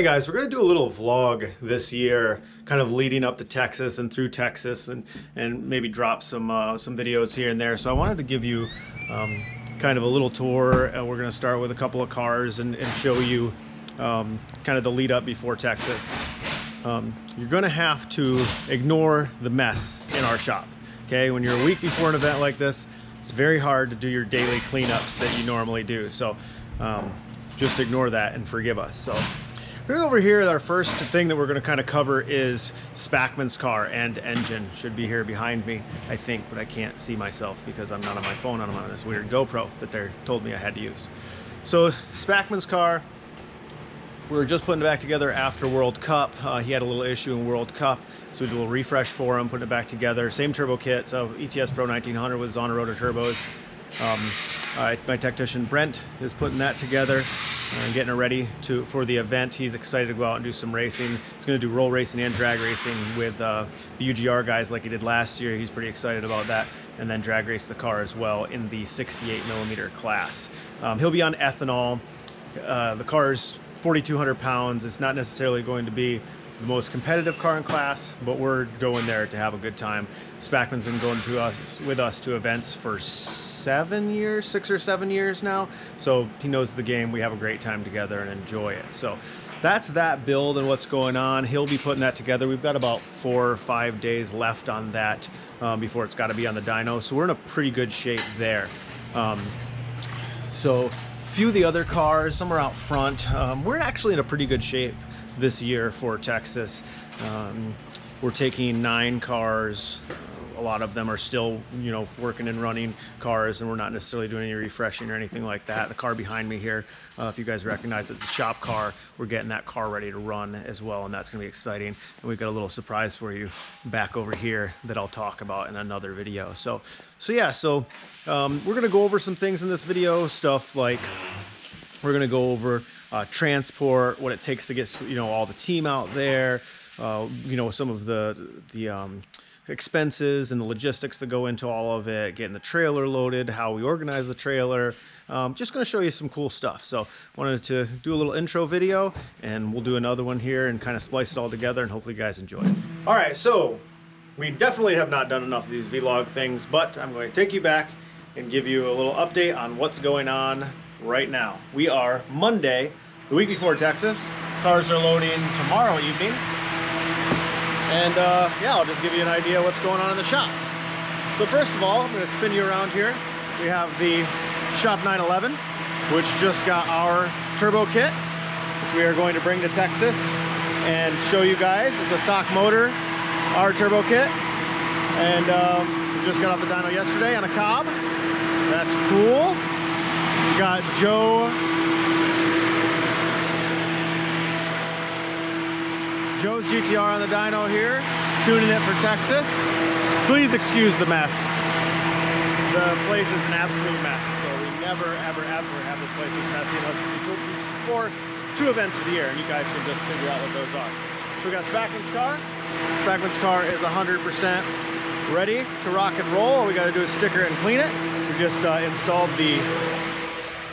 Hey guys, we're going to do a little vlog this year, kind of leading up to Texas and through Texas, and maybe drop some videos here and there. So I wanted to give you kind of a little tour. We're going to start with a couple of cars and show you kind of the lead up before Texas. You're going to have to ignore the mess in our shop. Okay, when you're a week before an event like this, it's very hard to do your daily cleanups that you normally do. So just ignore that and forgive us. So over here, our first thing that we're going to kind of cover is Spackman's car and engine. Should be here behind me, I think, but I can't see myself because I'm not on my phone. I'm on this weird GoPro that they told me I had to use. So Spackman's car, we were just putting it back together after World Cup. He had a little issue in World Cup, so we did a little refresh for him, putting it back together. Same turbo kit, so ETS Pro 1900 with Zonda rotor turbos. My technician Brent is putting that together and getting it ready for the event. He's excited to go out and do some racing. He's going to do roll racing and drag racing with the UGR guys like he did last year. He's pretty excited about that. And then drag race the car as well in the 68mm class. He'll be on ethanol. The car's 4,200 pounds. It's not necessarily going to be the most competitive car in class, but we're going there to have a good time. Spackman's been going with us to events for 6 or 7 years now, so he knows the game. We have a great time together and enjoy it. So that's that build and what's going on. He'll be putting that together. We've got about 4 or 5 days left on that before it's got to be on the dyno, so we're in a pretty good shape there. So a few of the other cars, some are out front. We're actually in a pretty good shape this year for Texas. We're taking 9 cars. A lot of them are still, working and running cars, and we're not necessarily doing any refreshing or anything like that. The car behind me here, if you guys recognize it, it's a shop car. We're getting that car ready to run as well, and that's going to be exciting. And we've got a little surprise for you back over here that I'll talk about in another video. So we're going to go over some things in this video, stuff like we're going to go over transport, what it takes to get all the team out there, some of the expenses and the logistics that go into all of it, getting the trailer loaded, how we organize the trailer. Just going to show you some cool stuff. So wanted to do a little intro video, and we'll do another one here and kind of splice it all together, and hopefully you guys enjoy it. All right, so we definitely have not done enough of these vlog things, but I'm going to take you back and give you a little update on what's going on right now. We are Monday, the week before Texas. Cars are loading tomorrow evening. And yeah, I'll just give you an idea of what's going on in the shop. So first of all, I'm going to spin you around here. We have the Shop 911, which just got our turbo kit, which we are going to bring to Texas and show you guys. It's a stock motor, our turbo kit. And we just got off the dyno yesterday on a Cobb. That's cool. We got Joe's GTR on the dyno here, tuning it for Texas. Please excuse the mess. The place is an absolute mess, so we never, ever, ever have this place this messy unless we for 2 events of the year, and you guys can just figure out what those are. So we got Spackman's car. Spackman's car is 100% ready to rock and roll. All we got to do is sticker and clean it. We just installed the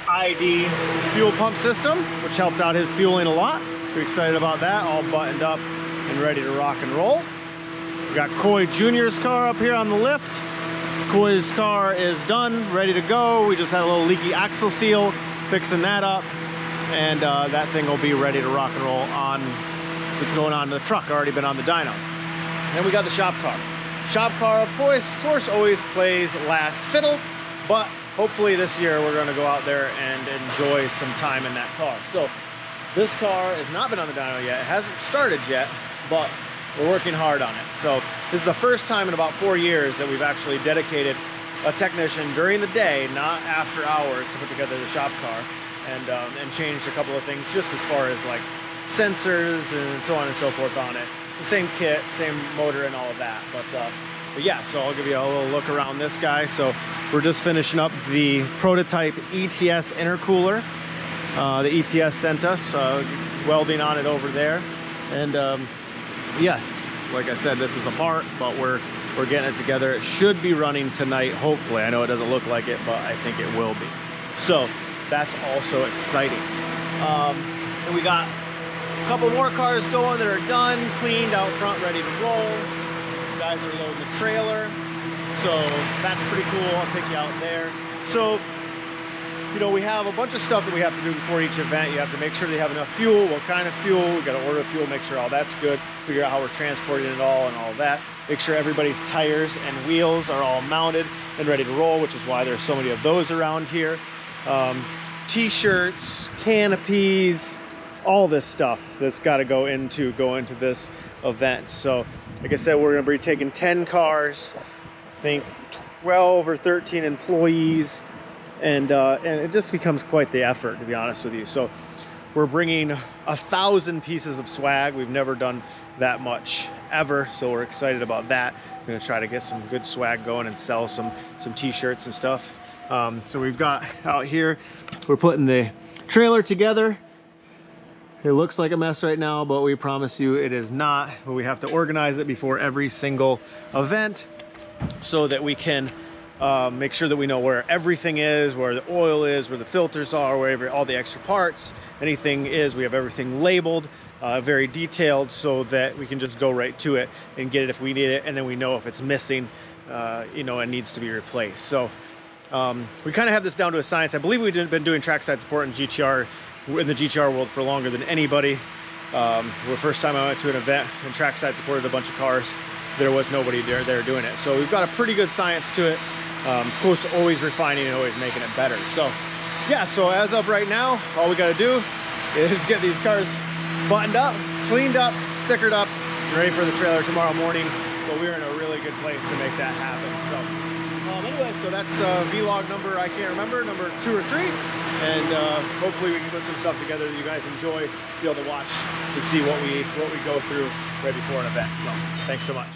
ID fuel pump system, which helped out his fueling a lot. Pretty excited about that, all buttoned up and ready to rock and roll. We got Coy Jr.'s car up here on the lift. Coy's car is done, ready to go. We just had a little leaky axle seal, fixing that up, and that thing will be ready to rock and roll going on the truck, already been on the dyno. Then we got the shop car. Shop car, of course, always plays last fiddle, but hopefully this year we're gonna go out there and enjoy some time in that car. So this car has not been on the dyno yet. It hasn't started yet, but we're working hard on it. So this is the first time in about 4 years that we've actually dedicated a technician during the day, not after hours, to put together the shop car and changed a couple of things just as far as like sensors and so on and so forth on it. It's the same kit, same motor and all of that. But yeah, so I'll give you a little look around this guy. So we're just finishing up the prototype ETS intercooler. The ETS sent us, welding on it over there. And yes, like I said, this is a part, but we're getting it together. It should be running tonight, hopefully. I know it doesn't look like it, but I think it will be. So that's also exciting. And we got A couple more cars going that are done, cleaned out front, ready to roll. You guys are loading the trailer. So that's pretty cool. I'll take you out there. So, you know, we have a bunch of stuff that we have to do before each event. You have to make sure they have enough fuel, what kind of fuel. We got to order fuel, make sure all that's good, figure out how we're transporting it all and all that. Make sure everybody's tires and wheels are all mounted and ready to roll, which is why there's so many of those around here. T-shirts, canopies, all this stuff that's got to go into this event. So like I said, we're going to be taking 10 cars, I think 12 or 13 employees, and it just becomes quite the effort, to be honest with you. So we're bringing 1,000 pieces of swag. We've never done that much ever, so we're excited about that. We're going to try to get some good swag going and sell some t-shirts and stuff. So we've got out here, we're putting the trailer together. It looks like a mess right now, but we promise you it is not. But we have to organize it before every single event so that we can make sure that we know where everything is, where the oil is, where the filters are, wherever all the extra parts, anything is. We have everything labeled, very detailed, so that we can just go right to it and get it if we need it, and then we know if it's missing, you know, and needs to be replaced. So we kind of have this down to a science. I believe we've been doing trackside support in GTR, in the GTR world, for longer than anybody. The first time I went to an event and trackside supported a bunch of cars, there was nobody there doing it. So we've got a pretty good science to it. Close to always refining and always making it better. So yeah, so as of right now, all we got to do is get these cars buttoned up, cleaned up, stickered up, and ready for the trailer tomorrow morning. But we're in a really good place to make that happen. So anyway, so that's vlog number, I can't remember, number 2 or 3. And hopefully we can put some stuff together that you guys enjoy, be able to watch to see what we go through right before an event. So thanks so much.